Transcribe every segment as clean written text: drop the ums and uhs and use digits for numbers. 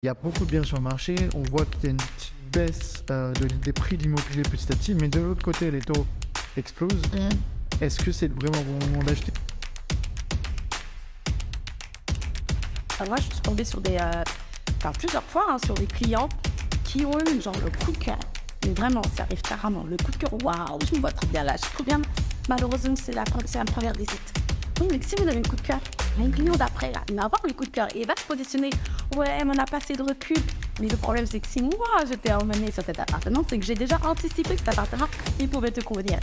Il y a beaucoup de biens sur le marché, on voit qu'il y a une petite baisse des prix de l'immobilier petit à petit, mais de l'autre côté, les taux explosent. Est-ce que c'est vraiment le bon moment d'acheter? Moi, je suis tombée sur plusieurs fois, hein, sur des clients qui ont eu genre le coup de cœur. Mais vraiment, ça arrive carrément. Le coup de cœur, waouh, je me vois trop bien là, je suis trop bien. Malheureusement, c'est la première visite. Oui, mais si vous avez un coup de cœur, un client d'après, là, il va avoir le coup de cœur et il va se positionner. Ouais, mais on n'a pas assez de recul. Mais le problème, c'est que si moi, j'étais emmenée sur cet appartement, c'est que j'ai déjà anticipé que cet appartement, il pouvait te convenir.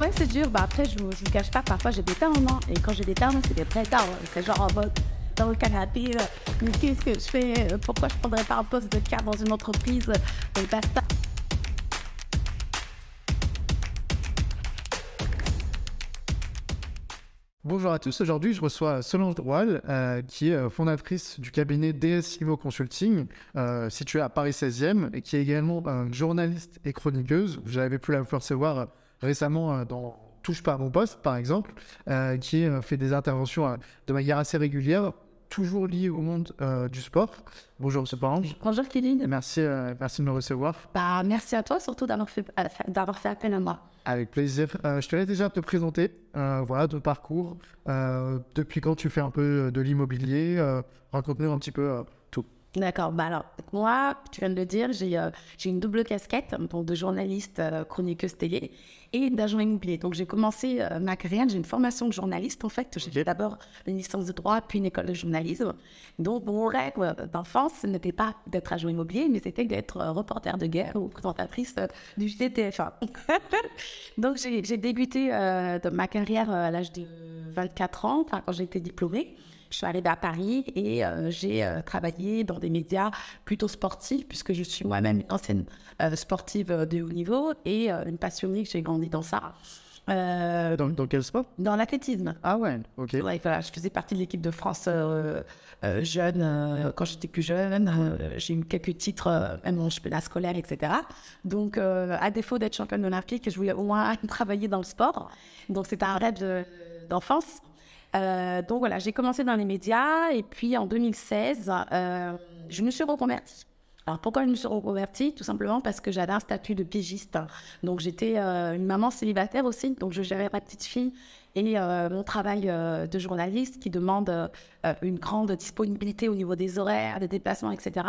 Ouais, c'est dur. Après, je vous cache pas, parfois j'ai des termes, hein. Et quand j'ai des termes, c'est des vrais termes. C'est genre en mode dans le canapé, mais qu'est-ce que je fais? Pourquoi je prendrais pas un poste de cadre dans une entreprise? Et basta. Bonjour à tous, aujourd'hui je reçois Solange Droual, qui est fondatrice du cabinet DS Immo Consulting, situé à Paris 16e, et qui est également journaliste et chroniqueuse. J'avais pu la recevoir récemment dans Touche pas à mon poste, par exemple, qui fait des interventions de manière assez régulière, toujours liées au monde du sport. Bonjour Solange. Bonjour Kéline. Merci de me recevoir. Merci à toi surtout d'avoir fait appel à moi. Avec plaisir. Je te laisse déjà te présenter, voilà, ton parcours, depuis quand tu fais un peu de l'immobilier, raconte-nous un petit peu tout. D'accord, alors moi, tu viens de le dire, j'ai une double casquette, donc de journaliste, chroniqueuse télé et d'agent immobilier. Donc j'ai commencé ma carrière, j'ai une formation de journaliste en fait. J'ai fait d'abord une licence de droit, puis une école de journalisme. Donc mon rêve d'enfance, ce n'était pas d'être agent immobilier, mais c'était d'être reporter de guerre ou présentatrice du JTF1. Donc j'ai débuté de ma carrière à l'âge de 24 ans, quand j'ai été diplômée. Je suis arrivée à Paris et j'ai travaillé dans des médias plutôt sportifs, puisque je suis moi-même une ancienne sportive de haut niveau et une passionnée, que j'ai grandi dans ça. Dans quel sport? Dans l'athlétisme. Ah ouais, ok. Ouais, voilà, je faisais partie de l'équipe de France jeune, quand j'étais plus jeune. J'ai eu quelques titres, même en championnat scolaire, etc. Donc, à défaut d'être championne olympique, je voulais au moins travailler dans le sport. Donc, c'était un rêve d'enfance. Donc voilà, j'ai commencé dans les médias et puis en 2016, je me suis reconvertie. Alors pourquoi je me suis reconvertie? Tout simplement parce que j'avais un statut de pigiste. Donc j'étais une maman célibataire aussi, donc je gérais ma petite fille et mon travail de journaliste qui demande une grande disponibilité au niveau des horaires, des déplacements, etc.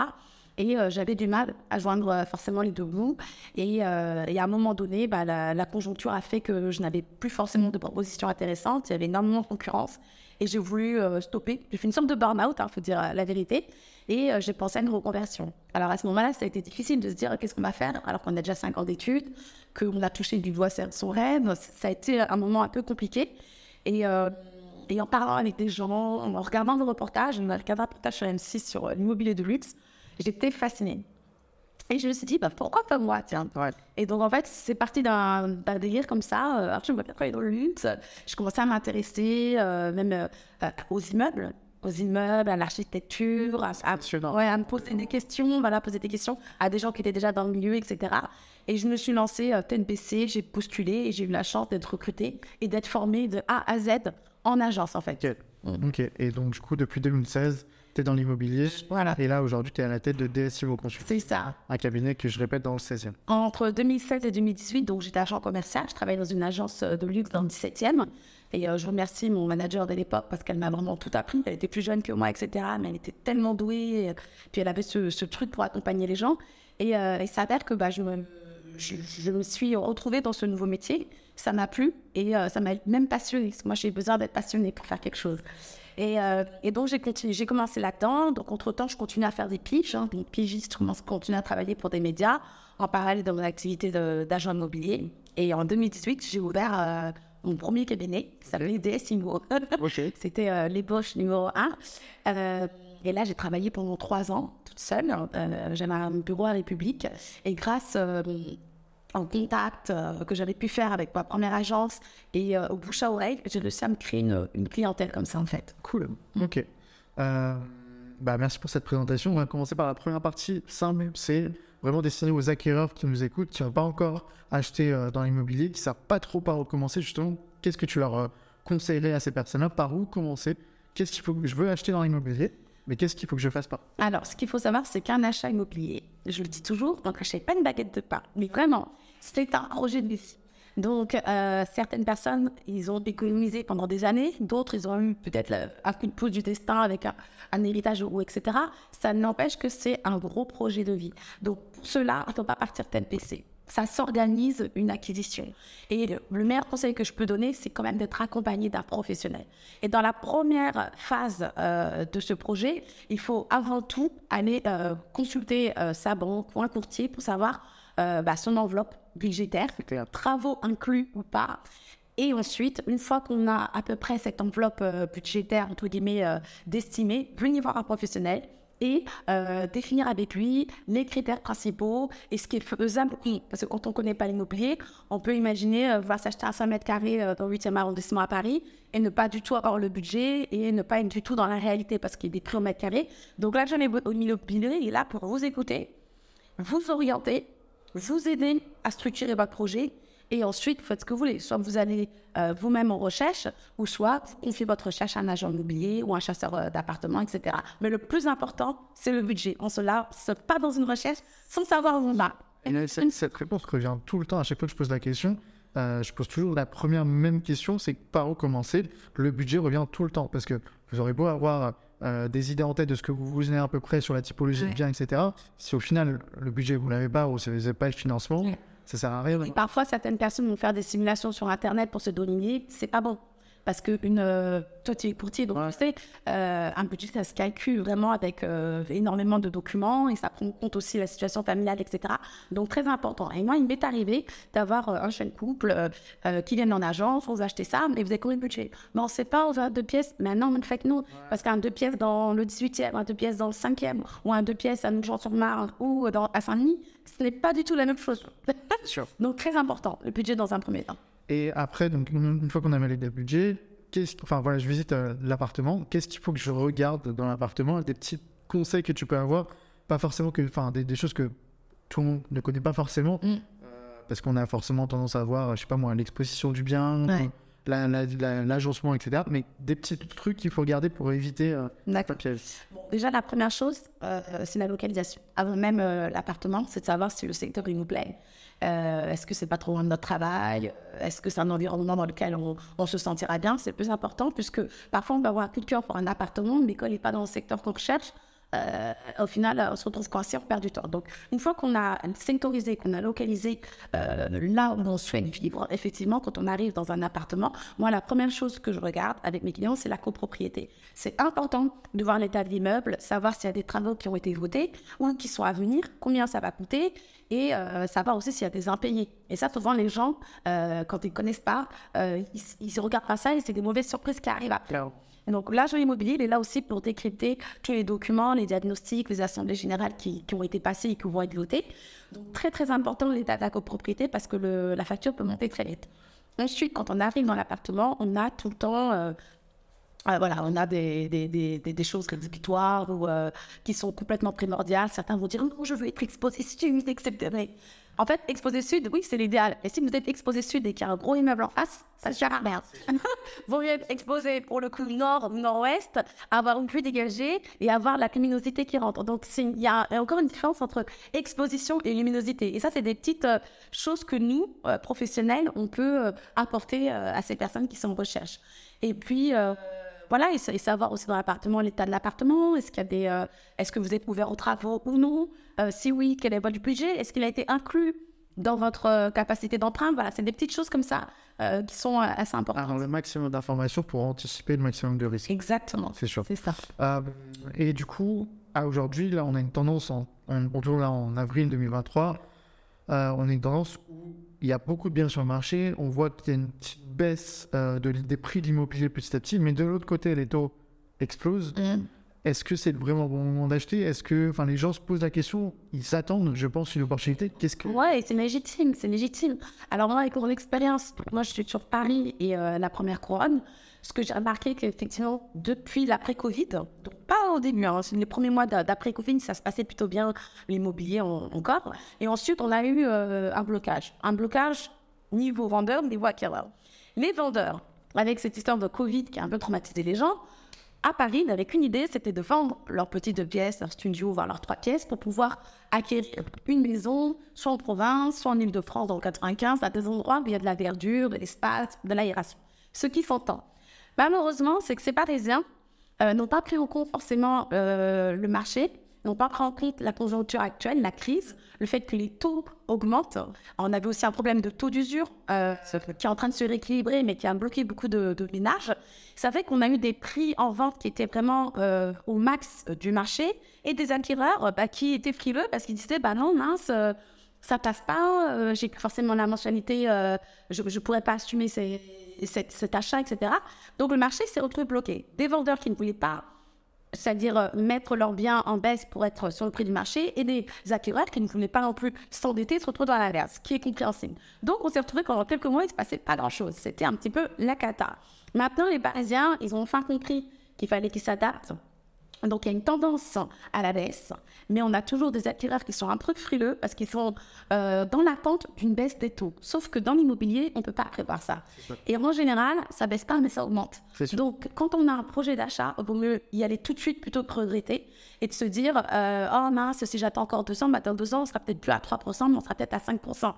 Et j'avais du mal à joindre forcément les deux bouts. Et à un moment donné, la conjoncture a fait que je n'avais plus forcément de propositions intéressantes. Il y avait énormément de concurrence. Et j'ai voulu stopper. J'ai fait une sorte de burn-out, il faut dire la vérité. Et j'ai pensé à une reconversion. Alors à ce moment-là, ça a été difficile de se dire qu'est-ce qu'on va faire alors qu'on a déjà 5 ans d'études, qu'on a touché du doigt son rêve. Ça a été un moment un peu compliqué. Et en parlant avec des gens, en regardant des reportages, on a regardé un reportage sur M6 sur l'immobilier de luxe. J'étais fascinée. Et je me suis dit, pourquoi pas moi, tiens. Ouais. Et donc, en fait, c'est parti d'un délire comme ça. Alors, je me vois bien travailler dans le luxe. Je commençais à m'intéresser même aux immeubles, à l'architecture, à me poser des questions, poser des questions à des gens qui étaient déjà dans le milieu, etc. Et je me suis lancée tête baissée, j'ai postulé et j'ai eu la chance d'être recrutée et d'être formée de A à Z en agence, en fait. Ok. Et donc, du coup, depuis 2016... tu es dans l'immobilier, voilà. Et là, aujourd'hui, tu es à la tête de DS Immo Consulting. C'est ça. Un cabinet que je répète dans le 16e. Entre 2016 et 2018, donc j'étais agent commercial, je travaillais dans une agence de luxe dans le 17e. Et je remercie mon manager de l'époque parce qu'elle m'a vraiment tout appris. Elle était plus jeune que moi, etc. Mais elle était tellement douée. Puis elle avait ce truc pour accompagner les gens. Et il s'avère que je me suis retrouvée dans ce nouveau métier. Ça m'a plu et ça m'a même passionnée. Parce que moi, j'ai besoin d'être passionnée pour faire quelque chose. Et donc, j'ai commencé là-dedans. Donc, entre-temps, je continue à faire des piges. Donc, pigiste, je continue à travailler pour des médias en parallèle de mon activité d'agent immobilier. Et en 2018, j'ai ouvert mon premier cabinet qui s'appelait DS Immo. Okay. C'était l'ébauche numéro 1. Et là, j'ai travaillé pendant 3 ans, toute seule. J'avais un bureau à République. Et grâce en contact que j'avais pu faire avec ma première agence et au bouche à oreille, j'ai réussi à me créer une clientèle comme ça, en fait. Cool. Ok. Merci pour cette présentation. On va commencer par la première partie simple. C'est vraiment destiné aux acquéreurs qui nous écoutent, qui n'ont pas encore acheté dans l'immobilier, qui ne savent pas trop par où commencer. Justement, qu'est-ce que tu leur conseillerais à ces personnes-là? Par où commencer? qu'est-ce qu'il faut que je veux acheter dans l'immobilier, mais qu'est-ce qu'il faut que je fasse pas? Alors, ce qu'il faut savoir, c'est qu'un achat immobilier, je le dis toujours, donc n'achetez pas une baguette de pain, mais vraiment, c'est un projet de vie. Donc, certaines personnes, ils ont économisé pendant des années, d'autres, ils ont eu peut-être un coup de pouce du destin avec un héritage ou etc. Ça n'empêche que c'est un gros projet de vie. Donc, pour cela, il ne faut pas partir tel PC. Ça s'organise une acquisition. Et le meilleur conseil que je peux donner, c'est quand même d'être accompagné d'un professionnel. Et dans la première phase de ce projet, il faut avant tout aller consulter sa banque ou un courtier pour savoir son enveloppe budgétaire, travaux inclus ou pas. Et ensuite, une fois qu'on a à peu près cette enveloppe budgétaire, entre guillemets, d'estimée, venir voir un professionnel et définir avec lui les critères principaux et ce qui est faisable. Parce que quand on ne connaît pas l'immobilier, on peut imaginer vouloir s'acheter un 5 mètres carrés dans le 8e arrondissement à Paris et ne pas du tout avoir le budget et ne pas être du tout dans la réalité parce qu'il y a des prix au mètre carré. Donc là, l'agent immobilier est là pour vous écouter, vous orienter, vous aider à structurer votre projet et ensuite, vous faites ce que vous voulez. Soit vous allez vous-même en recherche, ou soit vous confiez votre recherche à un agent immobilier ou un chasseur d'appartements, etc. Mais le plus important, c'est le budget. On se lance pas dans une recherche sans savoir où on va. Et là, cette réponse revient tout le temps. À chaque fois que je pose la question, je pose toujours la première même question, c'est par où commencer. Le budget revient tout le temps parce que vous aurez beau avoir des idées en tête de ce que vous avez à peu près sur la typologie de bien, etc. Si au final, le budget, vous ne l'avez pas ou si vous n'avez pas le financement, ça sert à rien. Et parfois, certaines personnes vont faire des simulations sur Internet pour se donner. C'est pas bon. Parce que toi, tu es courtier, donc tu sais, un budget, ça se calcule vraiment avec énormément de documents et ça prend en compte aussi la situation familiale, etc. Donc, très important. Et moi, il m'est arrivé d'avoir un jeune couple qui viennent en agence, on veut acheter ça, mais vous avez combien de budget? Mais on ne sait pas, on veut un 2 pièces. Mais non, en fait, non. Parce qu'un 2 pièces dans le 18e, un 2 pièces dans le 5e, ou un 2 pièces à Nogent-sur-Marne ou à Saint-Denis, ce n'est pas du tout la même chose. Donc, très important, le budget dans un premier temps. Et après, donc, une fois qu'on a validé le budget, je visite l'appartement. Qu'est-ce qu'il faut que je regarde dans l'appartement? Des petits conseils que tu peux avoir, pas forcément des choses que tout le monde ne connaît pas forcément, parce qu'on a forcément tendance à voir, je sais pas moi, l'exposition du bien, l'agencement, etc. Mais des petits trucs qu'il faut regarder pour éviter la piège. Bon, déjà, la première chose, c'est la localisation. Avant même l'appartement, c'est de savoir si le secteur il nous plaît. Est-ce que c'est pas trop loin de notre travail? Est-ce que c'est un environnement dans lequel on se sentira bien? C'est le plus important puisque parfois on va avoir un coup de cœur pour un appartement, mais quand il n'est pas dans le secteur qu'on recherche, au final, on se retrouve coincé, on perd du temps. Donc, une fois qu'on a sectorisé, qu'on a localisé là où on souhaite vivre, effectivement, quand on arrive dans un appartement, moi, la première chose que je regarde avec mes clients, c'est la copropriété. C'est important de voir l'état de l'immeuble, savoir s'il y a des travaux qui ont été votés ou qui sont à venir, combien ça va coûter et savoir aussi s'il y a des impayés. Et ça, souvent, les gens, quand ils ne connaissent pas, ils regardent pas ça et c'est des mauvaises surprises qui arrivent après. Et donc, l'agent immobilier, il est là aussi pour décrypter tous les documents, les diagnostics, les assemblées générales qui ont été passées et qui vont être votées. Donc, très, très important l'état de la copropriété parce que la facture peut monter très vite. Ensuite, quand on arrive dans l'appartement, on a tout le temps... on a des choses rédhibitoires ou qui sont complètement primordiales. Certains vont dire « Non, je veux être exposé sud, etc. » En fait, exposé sud, oui, c'est l'idéal. Et si vous êtes exposé sud et qu'il y a un gros immeuble en face, ça ne sert à rien. Vous voulez être exposé pour le coup nord ou nord-ouest, avoir une vue dégagée et avoir la luminosité qui rentre. Donc, il y a encore une différence entre exposition et luminosité. Et ça, c'est des petites choses que nous, professionnels, on peut apporter à ces personnes qui sont en recherche. Et puis... Voilà, et savoir aussi dans l'appartement, l'état de l'appartement, est-ce que vous êtes ouvert aux travaux ou non? Si oui, quel est votre budget? Est-ce qu'il a été inclus dans votre capacité d'emprunt? Voilà, c'est des petites choses comme ça qui sont assez importantes. Alors, le maximum d'informations pour anticiper le maximum de risques. Exactement. C'est sûr. C'est ça. Et du coup, aujourd'hui, là, on a une tendance, en avril 2023, on a une tendance où il y a beaucoup de biens sur le marché, on voit qu'il y a une petite baisse des prix de l'immobilier petit à petit, mais de l'autre côté, les taux explosent. Est-ce que c'est vraiment le bon moment d'acheter? Est-ce que les gens se posent la question, ils s'attendent, je pense, une opportunité? Ouais, c'est légitime, c'est légitime. Alors moi, avec mon expérience, moi je suis sur Paris et la première couronne, ce que j'ai remarqué qu'effectivement, depuis l'après-Covid, donc pas au début, les premiers mois d'après-Covid, ça se passait plutôt bien, l'immobilier encore. Et ensuite, on a eu un blocage. Un blocage niveau vendeur, niveau acquéreur. Les vendeurs, avec cette histoire de Covid qui a un peu traumatisé les gens, à Paris, ils n'avaient qu'une idée, c'était de vendre leurs petites 2 pièces, leur studio, voire leurs 3 pièces, pour pouvoir acquérir une maison, soit en province, soit en Île-de-France, dans le 95, à des endroits où il y a de la verdure, de l'espace, de l'aération. Ce qui s'entend. Malheureusement, c'est que ces Parisiens n'ont pas pris en compte forcément le marché, n'ont pas pris en compte la conjoncture actuelle, la crise, le fait que les taux augmentent. On avait aussi un problème de taux d'usure qui est en train de se rééquilibrer, mais qui a bloqué beaucoup de ménages. Ça fait qu'on a eu des prix en vente qui étaient vraiment au max du marché et des acquéreurs qui étaient frileux parce qu'ils disaient « non, mince, ça passe pas, j'ai forcément la mensualité, je ne pourrais pas assumer cet achat, etc. » Donc le marché s'est retrouvé bloqué. Des vendeurs qui ne voulaient pas, c'est-à-dire mettre leurs biens en baisse pour être sur le prix du marché, et des acquéreurs qui ne voulaient pas non plus s'endetter, se retrouver dans la merde, ce qui est compréhensible. Donc on s'est retrouvé pendant quelques mois, il ne se passait pas grand-chose. C'était un petit peu la cata. Maintenant, les Parisiens, ils ont enfin compris qu'il fallait qu'ils s'adaptent. Donc il y a une tendance à la baisse, mais on a toujours des acquéreurs qui sont un peu frileux parce qu'ils sont dans l'attente d'une baisse des taux. Sauf que dans l'immobilier, on ne peut pas prévoir ça. Et en général, ça ne baisse pas, mais ça augmente. Donc quand on a un projet d'achat, il vaut mieux y aller tout de suite plutôt que regretter et de se dire « Oh mince, si j'attends encore 2 ans, dans 2 ans, on sera peut-être plus à 3%, mais on sera peut-être à 5%.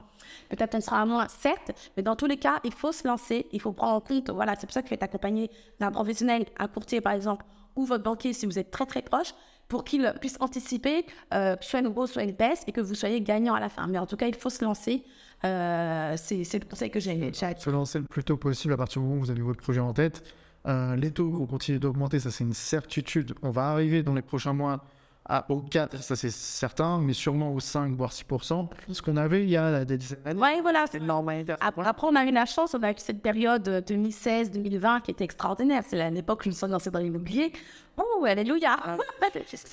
Peut-être on sera à moins, certes, mais dans tous les cas, il faut se lancer, il faut prendre en compte, voilà, c'est pour ça qu'il faut être accompagné d'un professionnel, un courtier par exemple, ou votre banquier si vous êtes très très proche, pour qu'il puisse anticiper soit une hausse, soit une baisse, et que vous soyez gagnant à la fin. Mais en tout cas, il faut se lancer. C'est le conseil que j'ai. Se lancer le plus tôt possible à partir du moment où vous avez votre projet en tête. Les taux vont continuer d'augmenter, ça c'est une certitude. On va arriver dans les prochains mois au 4, ça c'est certain, mais sûrement au 5, voire 6%. Ce qu'on avait il y a des dizaines d'années. Oui, voilà. C'est normal. Après, on a eu la chance, on a eu cette période 2016-2020 qui était extraordinaire. C'est l'époque où je me suis lancée dans l'immobilier. Oh, alléluia.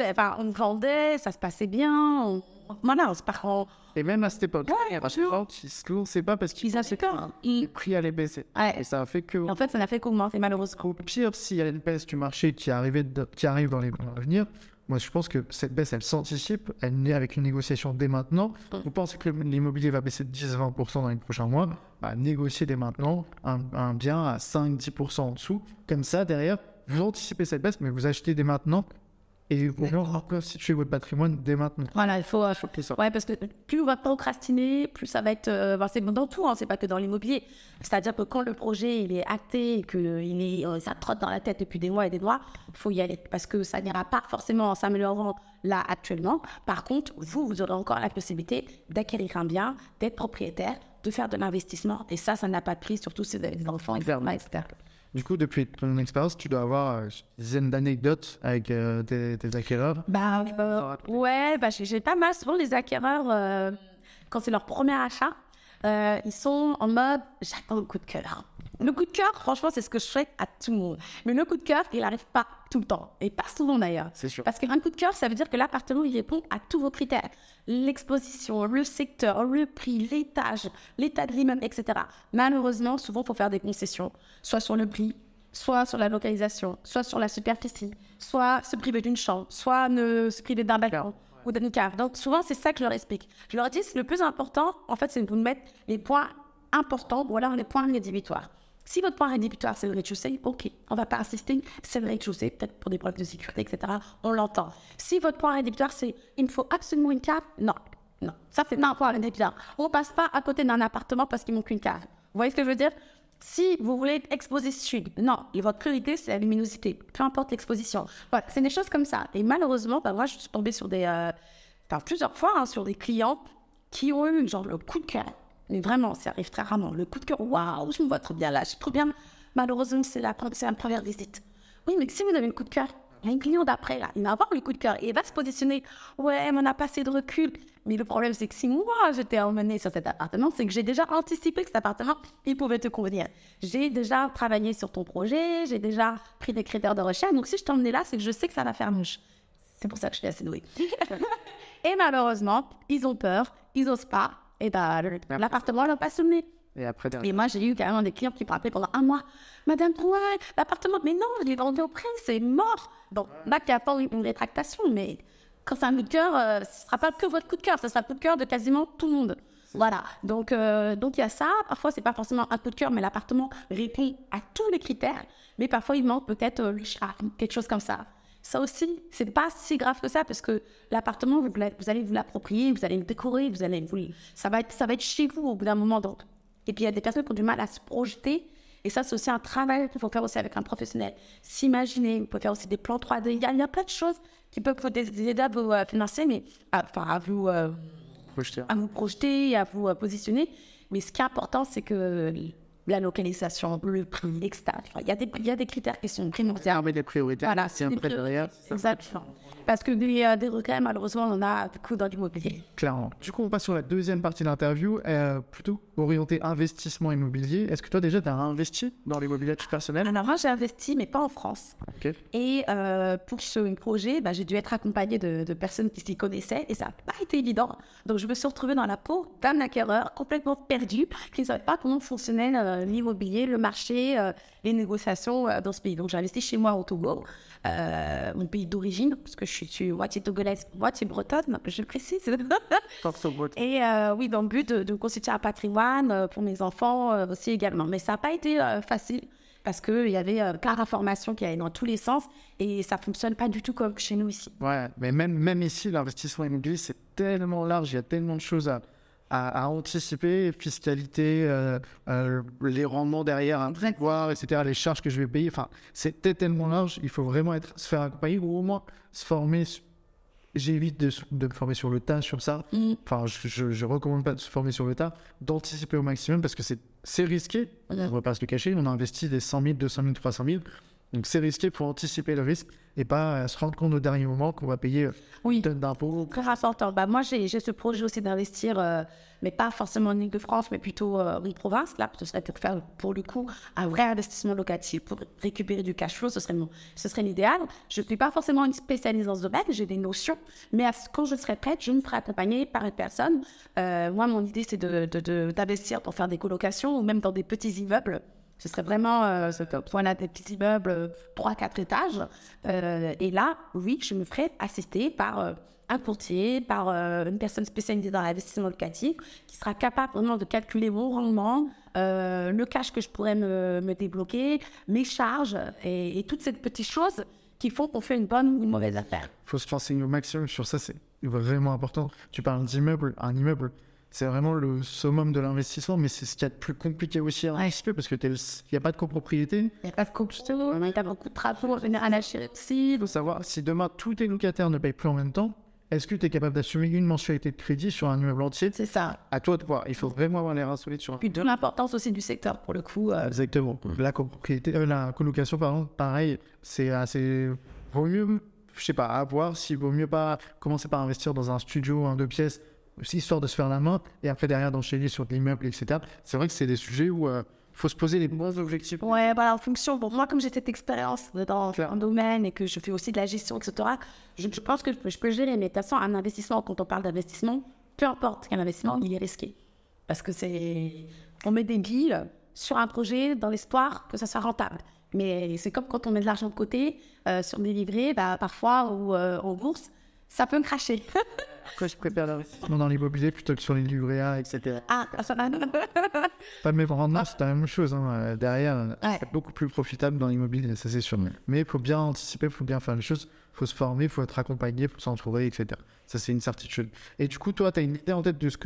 Enfin, on vendait, ça se passait bien. Voilà, on se parle. Et même à cette époque, il y a des gens qui se lançaient pas parce qu'ils les prix allaient baisser. Ouais. Et ça a fait que... En fait, ça n'a fait qu'augmenter, malheureusement. Au pire, s'il y a une baisse du marché qui arrive dans les mois à venir, moi, je pense que cette baisse, elle s'anticipe, elle naît avec une négociation dès maintenant. Vous pensez que l'immobilier va baisser de 10-20% dans les prochains mois, négociez dès maintenant un bien à 5-10% en dessous. Comme ça, derrière, vous anticipez cette baisse, mais vous achetez dès maintenant et vous reconstituez votre patrimoine dès maintenant. Voilà, il faut ça. Ouais, parce que plus on va procrastiner, plus ça va être... c'est dans tout, c'est pas que dans l'immobilier. C'est-à-dire que quand le projet il est acté et que ça trotte dans la tête depuis des mois et des mois, il faut y aller parce que ça n'ira pas forcément en s'améliorant là actuellement. Par contre, vous aurez encore la possibilité d'acquérir un bien, d'être propriétaire, de faire de l'investissement. Et ça n'a pas de prix, surtout si vous avez des enfants, etc. Du coup, depuis ton expérience, tu dois avoir une dizaine d'anecdotes avec tes acquéreurs. J'ai pas mal. Souvent, les acquéreurs, quand c'est leur premier achat, ils sont en mode « j'attends le coup de cœur ». Le coup de cœur, franchement, c'est ce que je souhaite à tout le monde. Mais le coup de cœur, il n'arrive pas tout le temps. Et pas souvent d'ailleurs. C'est sûr. Parce qu'un coup de cœur, ça veut dire que l'appartement, il répond à tous vos critères. L'exposition, le secteur, le prix, l'étage, l'état de l'immeuble, etc. Malheureusement, souvent, il faut faire des concessions. Soit sur le prix, soit sur la localisation, soit sur la superficie, soit se priver d'une chambre, soit se priver d'un balcon ou d'une cave. Donc souvent, c'est ça que je leur explique. Je leur dis, le plus important, en fait, c'est de vous mettre les points importants ou alors les points rédhibitoires. Si votre point rédhibitoire, c'est le rez-de-chaussée, ok, on ne va pas insister, c'est le rez-de-chaussée, peut-être pour des problèmes de sécurité, etc. On l'entend. Si votre point rédhibitoire, c'est il me faut absolument une cave, non. Ça, c'est un point rédhibitoire. On ne passe pas à côté d'un appartement parce qu'il manque une cave. Vous voyez ce que je veux dire? Si vous voulez être exposé sud, non, et votre priorité, c'est la luminosité, peu importe l'exposition. Voilà, c'est des choses comme ça. Et malheureusement, moi, je suis tombée sur plusieurs fois, sur des clients qui ont eu genre le coup de cœur. Mais vraiment, ça arrive très rarement. Le coup de cœur, waouh, je me vois trop bien là, je suis trop bien. Malheureusement, c'est la première visite. Oui, mais si vous avez le coup de cœur, il y a un client d'après là, il va avoir le coup de cœur et il va se positionner. Ouais, mais on n'a pas assez de recul. Mais le problème, c'est que si moi, j'étais emmenée sur cet appartement, c'est que j'ai déjà anticipé que cet appartement, il pouvait te convenir. J'ai déjà travaillé sur ton projet, j'ai déjà pris des critères de recherche. Donc, si je t'ai emmenée là, c'est que je sais que ça va faire mouche. C'est pour ça que je suis assez douée. Et malheureusement, ils ont peur, ils n'osent pas. Et l'appartement n'a pas sonné. Et moi, j'ai eu carrément des clients qui me rappelaient pendant 1 mois. Madame Drouin, l'appartement, mais non, je l'ai vendu au prix, c'est mort. Donc là, il n'y a pas une rétractation, mais quand c'est un coup de cœur, ce ne sera pas que votre coup de cœur, ce sera le coup de cœur de quasiment tout le monde. Voilà, donc il y a ça. Parfois, c'est pas forcément un coup de cœur, mais l'appartement répond à tous les critères. Mais parfois, il manque peut-être le charme, quelque chose comme ça. Ça aussi, c'est pas si grave que ça, parce que l'appartement, vous allez vous l'approprier, vous allez le décorer, ça va être chez vous au bout d'un moment. Donc. Et puis, il y a des personnes qui ont du mal à se projeter. Et ça, c'est aussi un travail qu'il faut faire aussi avec un professionnel. S'imaginer, vous pouvez faire aussi des plans 3D. Il y a plein de choses qui peuvent vous aider à vous financer, mais à vous projeter, à vous positionner. Mais ce qui est important, c'est que la localisation, le prix, etc. Enfin, il y a des critères qui sont primordiaux. Mais des priorités, Voilà, c'est un prêt derrière. Exactement. Parce que des regrets, malheureusement, on en a beaucoup dans l'immobilier. Clairement. Du coup, on passe sur la deuxième partie de l'interview, plutôt orientée investissement immobilier. Est-ce que toi, déjà, tu as investi dans l'immobilier à titre personnel? Alors, moi, j'ai investi, mais pas en France. Ok. Et pour ce projet, j'ai dû être accompagnée de personnes qui s'y connaissaient et ça n'a pas été évident. Donc, je me suis retrouvée dans la peau d'un acquéreur complètement perdu qui ne savait pas comment fonctionnait l'immobilier, le marché, les négociations dans ce pays. Donc, j'ai investi chez moi au Togo, mon pays d'origine, parce que je suis moitié togolaise, moitié bretonne, je précise. Et oui, dans le but de constituer un patrimoine pour mes enfants aussi également. Mais ça n'a pas été facile. Parce qu'il y avait plein d'informations qui allaient dans tous les sens et ça ne fonctionne pas du tout comme chez nous ici. Ouais, mais même ici, l'investissement immobilier, c'est tellement large, il y a tellement de choses à anticiper, fiscalité, les rendements derrière, voir, etc., les charges que je vais payer. Enfin, c'est tellement large, il faut vraiment se faire accompagner ou au moins se former. J'évite de me former sur le tas sur ça. Enfin, je recommande pas de se former sur le tas, d'anticiper au maximum parce que c'est risqué. On ne va pas se le cacher. On a investi des 100 000, 200 000, 300 000. Donc, c'est risqué pour anticiper le risque et pas se rendre compte au dernier moment qu'on va payer une tonne d'impôts. Très important. Moi, j'ai ce projet aussi d'investir, mais pas forcément en Île-de-France, mais plutôt en province. Là, ce serait pour faire, pour le coup, un vrai investissement locatif, pour récupérer du cash flow. Ce serait l'idéal. Je ne suis pas forcément une spécialiste dans ce domaine, j'ai des notions, mais quand je serai prête, je me ferai accompagner par une personne. Moi, mon idée, c'est d'investir pour faire des colocations ou même dans des petits immeubles. Ce serait vraiment voilà, des petits immeubles 3-4 étages. Et là, oui, je me ferais assister par un courtier, par une personne spécialisée dans l'investissement locatif qui sera capable vraiment de calculer mon rendement, le cash que je pourrais me débloquer, mes charges et toutes ces petites choses qui font qu'on fait une bonne ou une mauvaise affaire. Il faut se renseigner au maximum sur ça, c'est vraiment important. Tu parles d'immeuble, un immeuble, c'est vraiment le summum de l'investissement, mais c'est ce qu'il y a de plus compliqué aussi à anticiper parce qu'il n'y a pas de copropriété. Il n'y a pas de copropriété, il y a beaucoup de travaux à lâcher aussi. Il faut savoir, si demain tous tes locataires ne payent plus en même temps, est-ce que tu es capable d'assumer une mensualité de crédit sur un immeuble entier? C'est ça. À toi de voir. Il faut vraiment avoir les reins solides sur un... Puis de l'importance aussi du secteur, pour le coup. Exactement. La copropriété, la colocation, pardon, pareil, c'est assez... Vaut mieux, je sais pas, à voir s'il vaut mieux pas commencer par investir dans un studio, un 2 pièces, histoire de se faire la main, et après derrière d'enchaîner sur de l'immeuble, etc. C'est vrai que c'est des sujets où il faut se poser les bons objectifs. Ouais, en fonction. Bon, moi, comme j'ai cette expérience dans un domaine et que je fais aussi de la gestion, etc., je pense que je peux gérer. Mais de toute façon, un investissement, quand on parle d'investissement, peu importe quel investissement, il est risqué. Parce que on met des billes sur un projet dans l'espoir que ça soit rentable. Mais c'est comme quand on met de l'argent de côté sur des livrets, parfois, ou en bourse, ça peut cracher. Pourquoi je préfère l'investissement dans l'immobilier plutôt que sur les livrets A, etc. Ça va. Pas de même rendement, c'est la même chose. Hein. Derrière, c'est beaucoup plus profitable dans l'immobilier, ça c'est sûr. Mais il faut bien anticiper, il faut bien faire les choses, il faut se former, il faut être accompagné, il faut s'entourer, etc. Ça c'est une certitude. Et du coup, toi, tu as une idée en tête de ce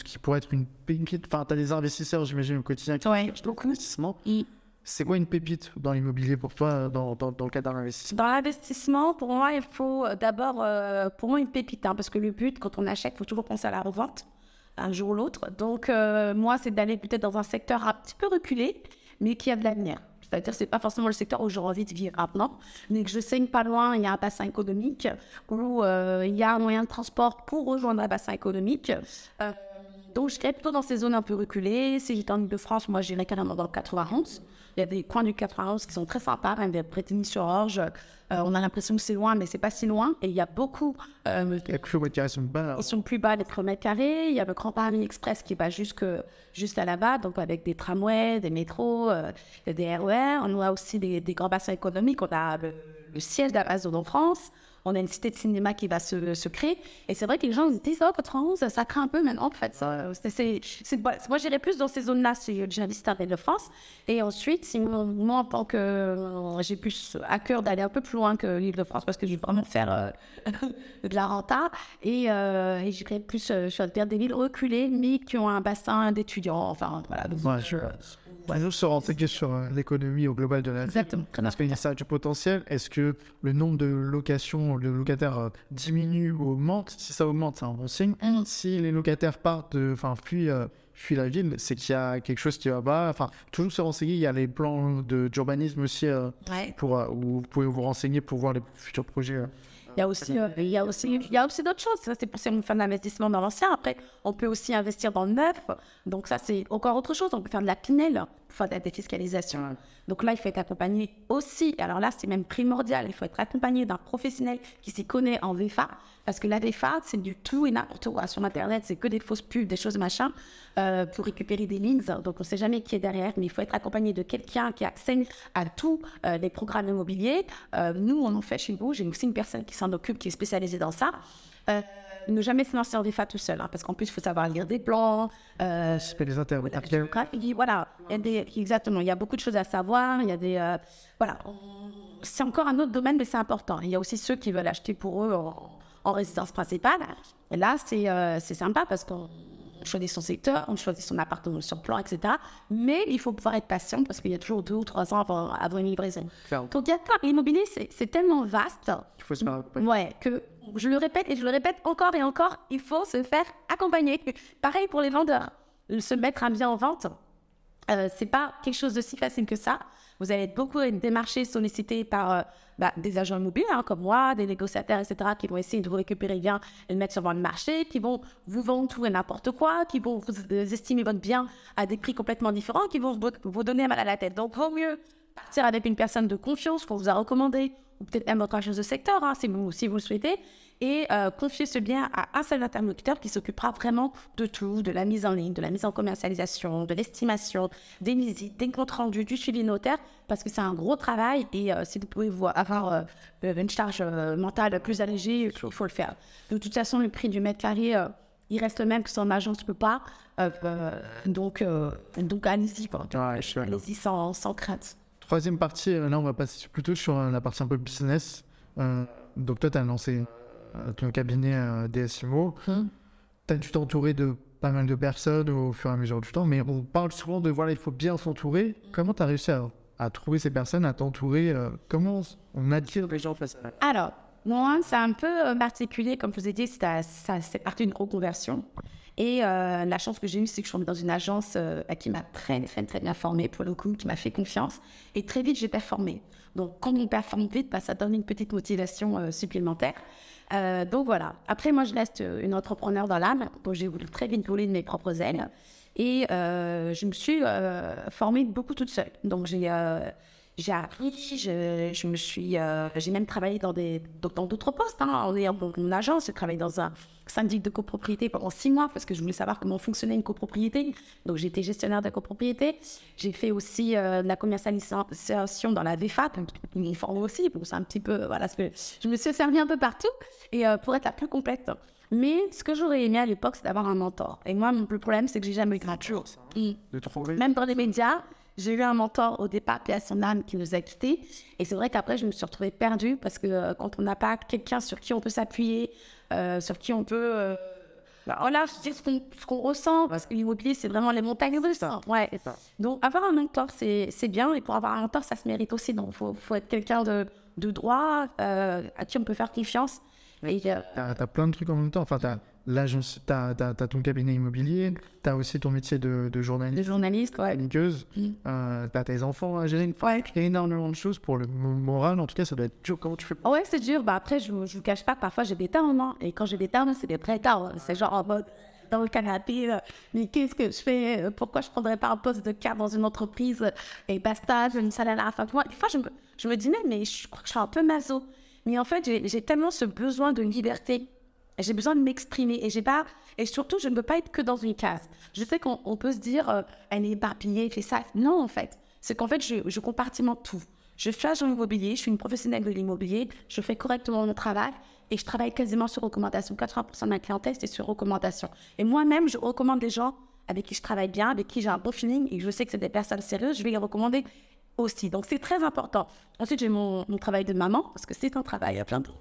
qui pourrait être une pépite. Enfin, tu as des investisseurs, j'imagine, au quotidien qui font beaucoup d'investissement. C'est quoi une pépite dans l'immobilier pour toi, dans le cadre d'un investissement? Dans l'investissement, pour moi, il faut d'abord, pour moi, une pépite. Parce que le but, quand on achète, il faut toujours penser à la revente, un jour ou l'autre. Donc, moi, c'est d'aller peut-être dans un secteur un petit peu reculé, mais qui a de l'avenir. C'est-à-dire que ce n'est pas forcément le secteur où j'ai envie de vivre maintenant, mais que je sais que pas loin, il y a un bassin économique, où il y a un moyen de transport pour rejoindre un bassin économique. Donc, je serais plutôt dans ces zones un peu reculées. Si j'étais en Île-de-France, moi, j'irais carrément dans le 91. Il y a des coins du 91 qui sont très sympas, même vers Brétigny-sur-Orge. On a l'impression que c'est loin, mais c'est pas si loin. Et il y a beaucoup... les kilomètres carrés sont bas. Ils sont plus bas, les kilomètres carrés. Il y a le Grand Paris Express qui va juste à là-bas, donc avec des tramways, des métros, des RER. On a aussi des grands bassins économiques. On a le siège d'Amazon en France. on a une cité de cinéma qui va se créer. Et c'est vrai que les gens se disent, oh, 91, ça craint un peu maintenant, en fait. Moi, j'irais plus dans ces zones-là, si j'ai visité en Île-de-France. Et ensuite, si moi, en tant que... j'ai plus à cœur d'aller un peu plus loin que l'Île-de-France, parce que je veux vraiment faire de la renta. Et j'irais plus vers des villes reculées, mais qui ont un bassin d'étudiants. Enfin, voilà. Donc, Nous se renseigner sur l'économie au global de la ville. Exactement. Est-ce qu'il y a ça du potentiel? Est-ce que le nombre de locataires diminue ou augmente? Si ça augmente, c'est un bon signe. Si les locataires fuient la ville, c'est qu'il y a quelque chose qui va pas. Enfin, toujours se renseigner. Il y a les plans d'urbanisme aussi où vous pouvez vous renseigner pour voir les futurs projets. Il y a aussi d'autres choses. Ça, c'est pour faire de l'investissement dans l'ancien. Après, on peut aussi investir dans le neuf. Donc ça, c'est encore autre chose. On peut faire de la Pinel pour faire de la défiscalisation. Donc là, il faut être accompagné aussi. Alors là, c'est même primordial. Il faut être accompagné d'un professionnel qui s'y connaît en VFA. Parce que la VFA, c'est du tout et n'importe quoi. Sur Internet, c'est que des fausses pubs, des choses machin, pour récupérer des lignes. Donc on ne sait jamais qui est derrière. Mais il faut être accompagné de quelqu'un qui a accès à tous les programmes immobiliers. Nous, on en fait chez nous. J'ai aussi une personne qui s'en occupe, qui est spécialisée dans ça. Ne jamais se lancer en VFA tout seul, parce qu'en plus, il faut savoir lire des plans. Les intermédiaires. Voilà, exactement. Il y a beaucoup de choses à savoir. Il y a des... voilà. C'est encore un autre domaine, mais c'est important. Il y a aussi ceux qui veulent acheter pour eux en résidence principale. Et là, c'est sympa parce qu'on choisit son secteur, on choisit son appartement sur plan, etc. Mais il faut pouvoir être patient parce qu'il y a toujours 2 ou 3 ans avant une livraison. Donc, l'immobilier, c'est tellement vaste. Il faut se faire accompagner. Ouais, que je le répète et je le répète encore et encore, il faut se faire accompagner. Pareil pour les vendeurs. Se mettre un bien en vente, c'est pas quelque chose de si facile que ça. Vous allez être beaucoup démarchés, sollicités par des agents immobiliers comme moi, des négociataires, etc., qui vont essayer de vous récupérer le bien et le mettre sur le marché, qui vont vous vendre tout et n'importe quoi, qui vont vous estimer votre bien à des prix complètement différents, qui vont vous donner mal à la tête. Donc, vaut mieux partir avec une personne de confiance qu'on vous a recommandée, ou peut-être même votre agence de secteur, si vous le souhaitez, et confier ce bien à un seul interlocuteur qui s'occupera vraiment de tout, de la mise en ligne, de la mise en commercialisation, de l'estimation, des visites, des comptes rendus, du suivi notaire, parce que c'est un gros travail et si vous pouvez avoir une charge mentale plus allégée, il faut le faire. De toute façon, le prix du mètre carré, il reste le même que son agence ne peut pas, donc allez-y, allez-y sans crainte. Troisième partie, là on va passer plutôt sur la partie un peu business. Donc toi tu as lancé ton cabinet DSIMO. Tu as dû t'entourer de pas mal de personnes au fur et à mesure du temps, mais on parle souvent de il faut bien s'entourer. Comment tu as réussi à trouver ces personnes, à t'entourer? Comment on attire les gens face à... Alors, moi c'est un peu particulier, comme je vous ai dit, c'est parti d'une reconversion. Et la chance que j'ai eue, c'est que je suis dans une agence qui m'a très bien formée, pour le coup, qui m'a fait confiance. Et très vite, j'ai performé. Donc, quand on performe vite, ça donne une petite motivation supplémentaire. Donc, voilà. Après, moi, je reste une entrepreneur dans l'âme. Donc, j'ai voulu très vite voler de mes propres ailes. Et je me suis formée beaucoup toute seule. Donc, j'ai appris, j'ai même travaillé dans d'autres postes. En mon agence, j'ai travaillé dans un syndic de copropriété pendant 6 mois parce que je voulais savoir comment fonctionnait une copropriété. Donc, j'étais gestionnaire de copropriété. J'ai fait aussi de la commercialisation dans la VFA, une forme aussi. Donc, c'est un petit peu, voilà, je me suis servie un peu partout et pour être la plus complète. Mais ce que j'aurais aimé à l'époque, c'est d'avoir un mentor. Et moi, le problème, c'est que j'ai jamais eu de mentor. Même dans les médias, j'ai eu un mentor au départ, puis à son âme, qui nous a quittés. Et c'est vrai qu'après, je me suis retrouvée perdue parce que quand on n'a pas quelqu'un sur qui on peut s'appuyer, sur qui on peut... voilà, c'est ce qu'on ressent, parce que l'immobilier, c'est vraiment les montagnes russes. Ouais. Donc, avoir un mentor, c'est bien. Et pour avoir un mentor, ça se mérite aussi. Donc, il faut être quelqu'un de droit, à qui on peut faire confiance. T'as plein de trucs en même temps. Enfin, t'as ton cabinet immobilier, t'as aussi ton métier de journaliste. De journaliste, ouais. Chroniqueuse. T'as tes enfants à gérer. Il y a énormément de choses pour le moral. En tout cas, ça doit être dur. Comment tu fais? Ouais, c'est dur. Après, je vous cache pas que parfois j'ai des tard. Et quand j'ai des tard, c'est des très tard. C'est genre en mode dans le canapé. Mais qu'est-ce que je fais? Pourquoi je prendrais pas un poste de cadre dans une entreprise? Et basta, j'ai une salaire à la fin de mois. Des fois, je me dis, mais je crois que je suis un peu maso. Mais en fait, j'ai tellement ce besoin de liberté. J'ai besoin de m'exprimer. Et surtout, je ne veux pas être que dans une case. Je sais qu'on peut se dire, elle est éparpillée, fait ça. Non, en fait. C'est qu'en fait, je compartimente tout. Je suis agent immobilier, je suis une professionnelle de l'immobilier, je fais correctement mon travail et je travaille quasiment sur recommandation. 80% de ma clientèle, c'est sur recommandation. Et moi-même, je recommande des gens avec qui je travaille bien, avec qui j'ai un bon feeling et je sais que c'est des personnes sérieuses, je vais les recommander aussi. Donc, c'est très important. Ensuite, j'ai mon travail de maman, parce que c'est un travail à plein temps.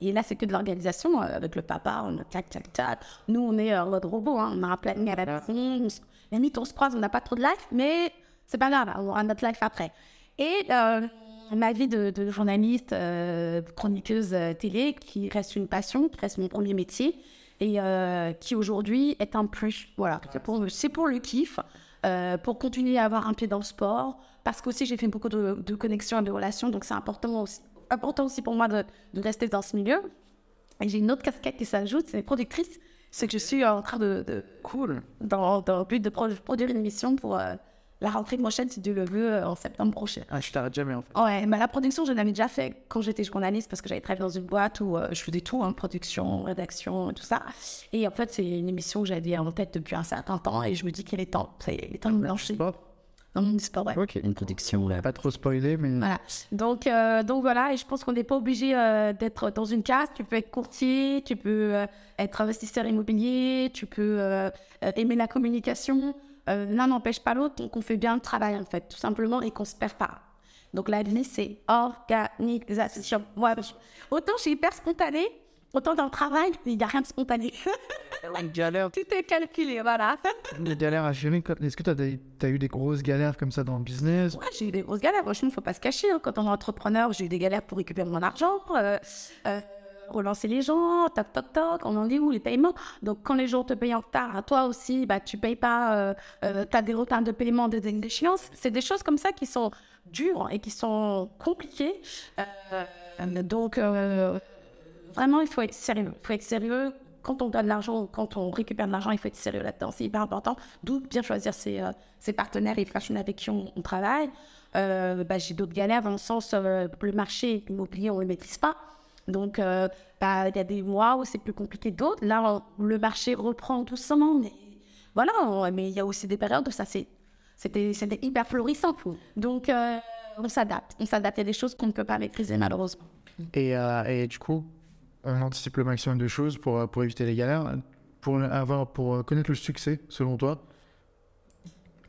Et là, c'est que de l'organisation avec le papa, on a tac, tac, tac. Nous, on est en mode robot, hein. On a un planning à la maison. Limite, on se croise, on n'a pas trop de life, mais c'est pas grave, on aura notre life après. Et ma vie de journaliste, chroniqueuse télé, qui reste une passion, qui reste mon premier métier, et qui aujourd'hui est un plus. Voilà, c'est pour le kiff, pour continuer à avoir un pied dans le sport, parce qu'aussi j'ai fait beaucoup de connexions et de relations, donc c'est important aussi pour moi de rester dans ce milieu. Et j'ai une autre casquette qui s'ajoute, c'est productrice. C'est que je suis en train Cool. dans le but de produire une émission pour la rentrée prochaine, si Dieu le veut, en septembre prochain. Ah, je t'arrête jamais, en fait. Ouais, mais la production, je l'avais déjà fait quand j'étais journaliste, parce que j'avais travaillé dans une boîte où je faisais tout, hein, production, rédaction, tout ça. Et en fait, c'est une émission que j'avais en tête depuis un certain temps, et je me dis qu'il est temps. Il est temps de me lancer. Dans mon sport, ouais. Ok. Une production. Pas trop spoiler, mais... Voilà. Donc voilà, et je pense qu'on n'est pas obligé d'être dans une case. Tu peux être courtier, tu peux être investisseur immobilier, tu peux aimer la communication. L'un n'empêche pas l'autre, donc on fait bien le travail, en fait, tout simplement, et qu'on se perd pas. Donc la vie, c'est organisation. Ouais, autant je suis hyper spontanée, autant dans le travail, il n'y a rien de spontané. Une galère. Tout est calculé, voilà. Des galères à gérer. Est-ce que tu as eu des grosses galères comme ça dans le business? Ouais, j'ai eu des grosses galères. Franchement, il ne faut pas se cacher, hein. Quand on est entrepreneur, j'ai eu des galères pour récupérer mon argent, relancer les gens, toc, toc, toc, on en dit où les paiements. Donc, quand les gens te payent en retard, à toi aussi, bah, tu ne payes pas, tu as des retards de paiement, des échéances. C'est des choses comme ça qui sont dures et qui sont compliquées. Donc, vraiment, il faut être sérieux. Il faut être sérieux. Quand on donne de l'argent, quand on récupère de l'argent, il faut être sérieux là-dedans. C'est hyper important. D'où bien choisir ses partenaires et personnes avec qui on travaille. J'ai d'autres galères dans le sens, le marché immobilier, on ne le maîtrise pas. Donc, il y a des mois où c'est plus compliqué que d'autres. Là, le marché reprend doucement. Mais voilà, mais il y a aussi des périodes où c'était hyper florissant. Donc, on s'adapte. On s'adapte à des choses qu'on ne peut pas maîtriser, malheureusement. Et du coup, on anticipe le maximum de choses pour éviter les galères. Pour connaître le succès, selon toi,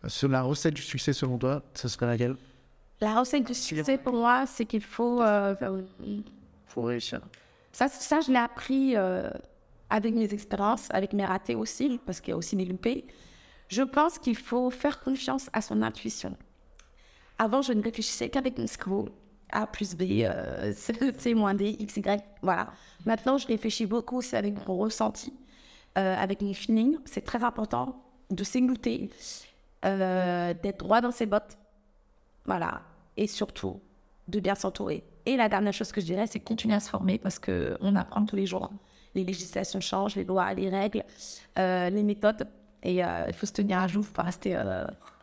sur la recette du succès, selon toi, ce serait laquelle? La recette du succès, pour moi, c'est qu'il faut réussir. Ça, je l'ai appris avec mes expériences, avec mes ratés aussi, parce qu'il y a aussi des loupés. Je pense qu'il faut faire confiance à son intuition. Avant, je ne réfléchissais qu'avec mon cerveau. A plus B, C moins D, X, Y, voilà. Maintenant, je réfléchis beaucoup aussi avec mon ressenti, avec mes feelings. C'est très important de s'écouter, d'être droit dans ses bottes, voilà. Et surtout, de bien s'entourer. Et la dernière chose que je dirais, c'est continuer à se former parce qu'on apprend tous les jours. Les législations changent, les lois, les règles, les méthodes. Et il faut se tenir à jour, il ne faut pas rester...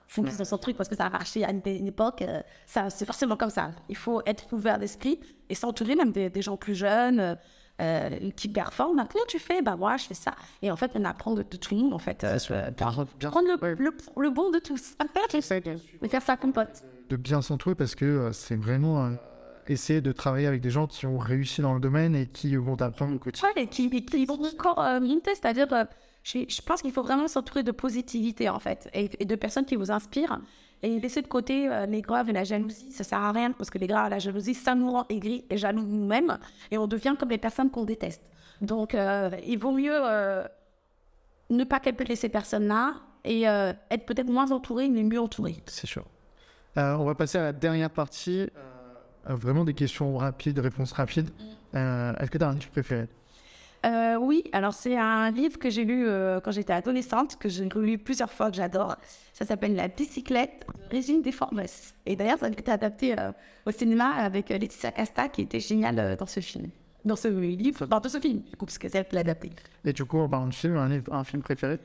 focus dans son truc parce que ça a marché à une époque, c'est forcément comme ça. Il faut être ouvert d'esprit et s'entourer même des gens plus jeunes qui performent. Comment tu fais? Bah moi je fais ça. Et en fait on apprend de tout le monde en fait. Prendre le bon de tous. Et faire ça comme pote. De bien s'entourer parce que c'est vraiment essayer de travailler avec des gens qui ont réussi dans le domaine et qui vont t'apprendre au quotidien. Ouais, et qui vont encore monter, c'est-à-dire... je pense qu'il faut vraiment s'entourer de positivité, en fait, et de personnes qui vous inspirent. Et laisser de côté les graves et la jalousie, ça sert à rien, parce que les graves et la jalousie, ça nous rend aigris et jaloux nous-mêmes, et on devient comme les personnes qu'on déteste. Donc, il vaut mieux ne pas calculer ces personnes-là, et être peut-être moins entouré, mais mieux entouré. C'est sûr. On va passer à la dernière partie, vraiment des questions rapides, réponses rapides. Est-ce que tu as un livre préféré? Oui, alors c'est un livre que j'ai lu quand j'étais adolescente, que j'ai lu plusieurs fois, que j'adore. Ça s'appelle La bicyclette de Régine Desformes. Et d'ailleurs, ça a été adapté au cinéma avec Laetitia Casta, qui était géniale dans ce film. Dans ce livre, dans ce film, du coup, parce que c'est elle qui l'a adapté. Et du coup, en parlant de film, un film préféré?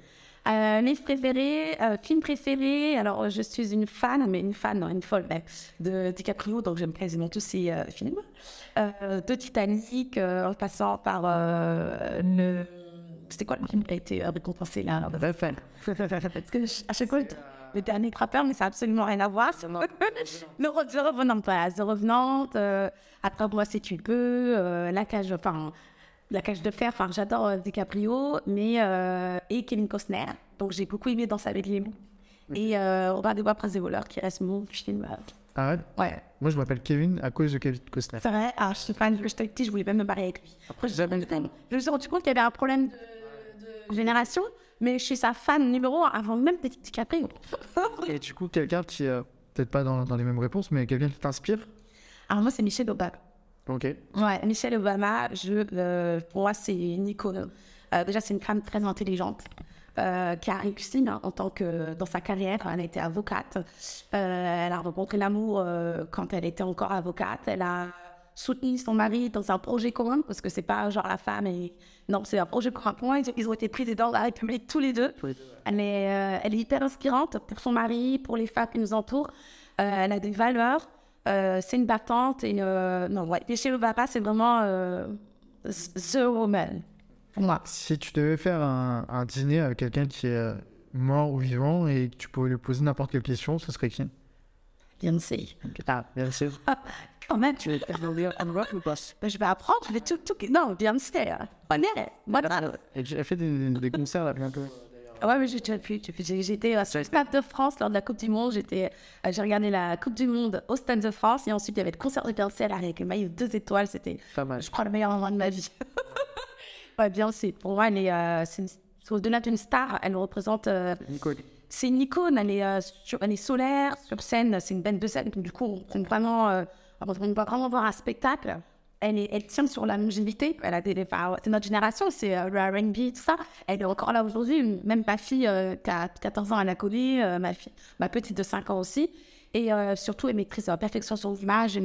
Livre préféré, film préféré, alors je suis une fan, mais une folle même, de DiCaprio, donc j'aime quasiment tous ses films. De Titanic, en passant par C'était quoi le film qui a été récompensé là? Parce que à chaque fois, le dernier trappeur, mais ça n'a absolument rien à voir. The Revenant, voilà. The Revenant, Attrape-moi si tu peux, La Cage de fer, j'adore DiCaprio, mais et Kevin Costner. Donc j'ai beaucoup aimé Danser avec les loups. Et Robin des Bois, Prince des voleurs, qui reste mon film. Ah ouais? Ouais. Moi, je m'appelle Kevin à cause de Kevin Costner. C'est vrai, je suis fan de J'étais petit, je voulais même me marier avec lui. Après, je me suis rendu compte qu'il y avait un problème de génération, mais je suis sa fan numéro 1 avant même d'être DiCaprio. Et du coup, quelqu'un qui, peut-être pas dans les mêmes réponses, mais quelqu'un qui t'inspire? Alors moi, c'est Michelle Obama. Ok. Ouais, Michelle Obama, pour moi, c'est une icône. Déjà, c'est une femme très intelligente. Qui a réussi dans sa carrière. Elle a été avocate. Elle a rencontré l'amour quand elle était encore avocate. Elle a soutenu son mari dans un projet commun, parce que c'est pas genre la femme et... Non, c'est un projet commun pour moi. Ils ont été présidents de la République tous les deux. Elle est hyper inspirante pour son mari, pour les femmes qui nous entourent. Elle a des valeurs. C'est une battante. Michelle Obama, c'est vraiment the woman. Moi. Si tu devais faire un dîner avec quelqu'un qui est mort ou vivant et que tu pouvais lui poser n'importe quelle question, ce serait qui? Beyoncé. Ah, Beyoncé. Quand même, tu veux je vais apprendre, je vais tout... Non, Beyoncé, Et j'ai fait des concerts là bientôt. Ouais, mais j'ai déjà pu. J'étais sur le Stade de France lors de la Coupe du Monde. J'ai regardé la Coupe du Monde au Stade de France et ensuite il y avait le concert de Beyoncé avec le maillot 2 étoiles. C'était, je crois, le meilleur moment de ma vie. Ouais, Beyoncé, pour moi, au-delà d'une star, elle représente... c'est une icône, elle est solaire, sur scène, c'est une bête de scène. Du coup, on va vraiment voir un spectacle. Elle tient sur la longévité. C'est notre génération, c'est le R&B, tout ça. Elle est encore là aujourd'hui. Même ma fille, qui a 14 ans, elle la connaît. Ma petite de 5 ans aussi. Et surtout, elle maîtrise la perfection son image.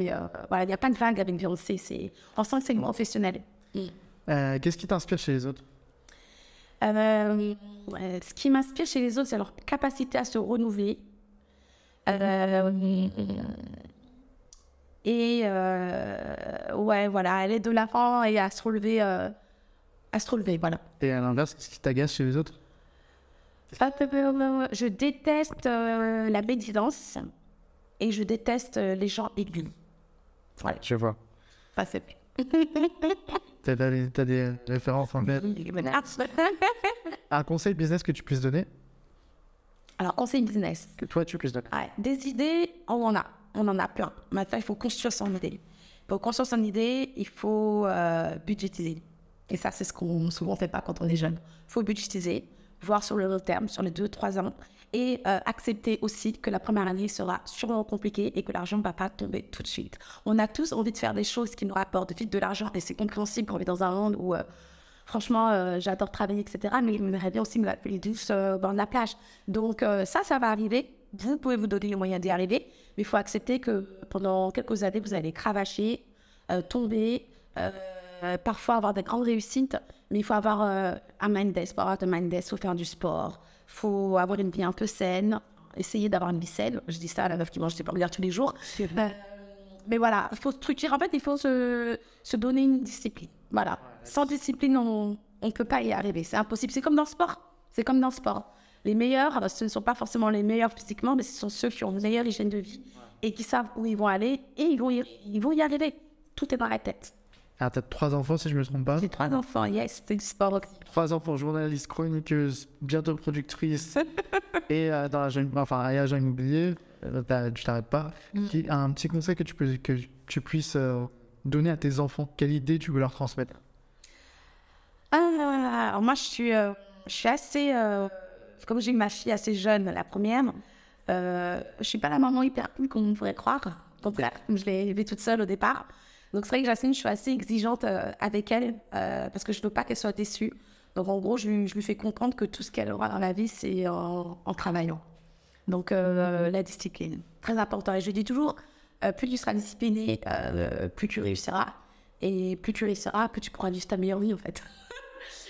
Voilà, il y a plein de vagues avec Beyoncé. On sent que c'est une professionnelle. Qu'est-ce qui t'inspire chez les autres? Ce qui m'inspire chez les autres, c'est leur capacité à se renouveler. Ouais, voilà, aller de l'avant et à se relever, voilà. Et à l'inverse, qu'est-ce qui t'agace chez les autres? Je déteste la médisance et je déteste les gens aiguës. Ouais, je vois. Ça, c'est... T'as des références en tête? Un conseil business que tu puisses donner? Alors, conseil business. Que toi, tu puisses donner. Ouais, des idées, on en a plein. Maintenant, il faut construire son idée. Pour construire son idée, il faut budgétiser. Et ça, c'est ce qu'on souvent fait pas quand on est jeune. Il faut budgétiser, voir sur le long terme, sur les 2-3 ans, et accepter aussi que la première année sera sûrement compliquée et que l'argent ne va pas tomber tout de suite. On a tous envie de faire des choses qui nous rapportent vite de l'argent, et c'est compréhensible qu'on est dans un monde où, franchement, j'adore travailler, etc. Mais il m'aimerait bien aussi me la payer douce au bord de la plage. Donc ça va arriver. Vous pouvez vous donner les moyens d'y arriver, mais il faut accepter que pendant quelques années, vous allez cravacher, tomber, parfois avoir des grandes réussites, mais il faut avoir un mindset. Pour avoir un mindset, il faut faire du sport, il faut avoir une vie un peu saine, essayer d'avoir une vie saine. Je dis ça à la meuf qui mange des pommes tous les jours. Mais voilà, il faut structurer. En fait, il faut se donner une discipline. Voilà. Sans discipline, on ne peut pas y arriver. C'est impossible. C'est comme dans le sport. Les meilleurs, ce ne sont pas forcément les meilleurs physiquement, mais ce sont ceux qui ont une meilleure hygiène de vie et qui savent où ils vont aller et ils vont y arriver. Tout est dans la tête. Ah, t'as 3 enfants, si je me trompe pas? J'ai 3 enfants, yes, c'est du sport aussi. 3 enfants, journaliste, chroniqueuse, bientôt productrice et dans agent immobilier, tu t'arrêtes pas. Un petit conseil que tu puisses donner à tes enfants, quelle idée tu veux leur transmettre? Alors moi, je suis assez... comme j'ai eu ma fille assez jeune, la première, je suis pas la maman hyper cool comme on pourrait croire. Au contraire, je l'ai élevée toute seule au départ. Donc c'est vrai que Jacine, je suis assez exigeante avec elle parce que je veux pas qu'elle soit déçue. Donc en gros, je lui fais comprendre que tout ce qu'elle aura dans la vie, c'est en travaillant. Donc la discipline, très important. Et je lui dis toujours, plus tu seras discipliné, plus tu réussiras. Et plus tu réussiras, plus tu pourras vivre ta meilleure vie en fait.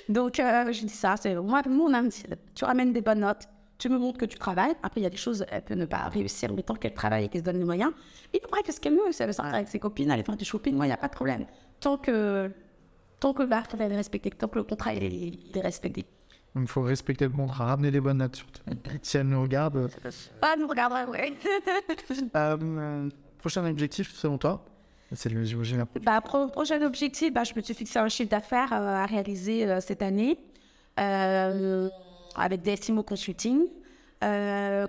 Donc je dis ça, c'est moi, mon âme, tu ramènes des bonnes notes, tu me montres que tu travailles. Après, il y a des choses, elle peut ne pas réussir, mais tant qu'elle travaille et qu'elle se donne les moyens. Et après, qu'est-ce qu'elle veut? Si elle veut sortir avec ses copines, aller faire du shopping, moi, il n'y a pas de problème. Tant que l'art est respecté, tant que le contrat il est respecté. Donc, il faut respecter le contrat, ramener les bonnes notes surtout. Si elle nous regarde. Pas nous regarder, oui. Prochain objectif, selon toi? C'est le j'imagine. Prochain objectif, je me suis fixé un chiffre d'affaires à réaliser cette année avec DSIMO Consulting.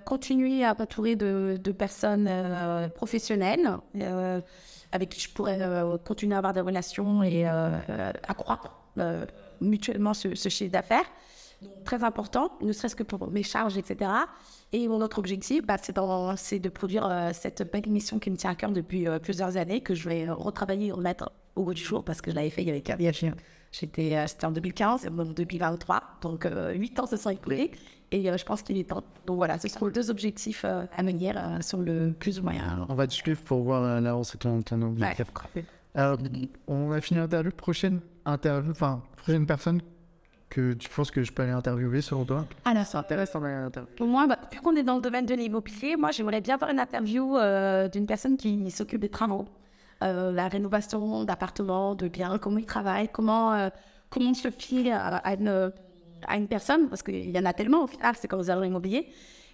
Continuer à m'entourer de personnes professionnelles avec qui je pourrais continuer à avoir des relations et accroître mutuellement ce chiffre d'affaires. Donc, très important, ne serait-ce que pour mes charges, etc. Et mon autre objectif, c'est de produire cette belle émission qui me tient à cœur depuis plusieurs années, que je vais retravailler et remettre au goût du jour, parce que je l'avais fait il y avait 4 ans. C'était en 2015 et en 2023, donc 8 ans se sont écoulés. Et je pense qu'il est temps. Donc voilà, ce sont les 2 objectifs à venir sur le plus ou moyen. On va te suivre pour voir l'avance de ton objectif. Ouais. On a fini l'interview. Prochaine personne que tu penses que je peux aller interviewer selon toi? Alors, Ça intéresse l'interview. pour moi, vu qu'on est dans le domaine de l'immobilier, moi j'aimerais bien avoir une interview d'une personne qui s'occupe des travaux, la rénovation d'appartements, de biens, comment ils travaillent, comment se fie à une personne, parce qu'il y en a tellement au final, c'est comme aux agents immobiliers.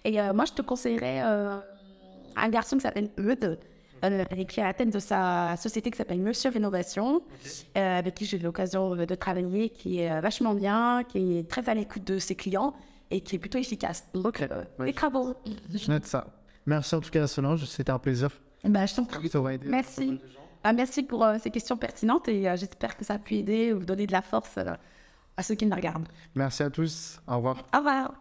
Et moi je te conseillerais un garçon qui s'appelle Eudes, et qui est à la tête de sa société qui s'appelle Monsieur Rénovation, avec qui j'ai eu l'occasion de travailler, qui est vachement bien, qui est très à l'écoute de ses clients et qui est plutôt efficace. Donc, les travaux. Je note ça. Merci en tout cas, Solange, c'était un plaisir. Je t'en prie. Ça va aider. Merci. Merci pour ces questions pertinentes et j'espère que ça a pu aider ou donner de la force à ceux qui me regardent. Merci à tous. Au revoir. Au revoir.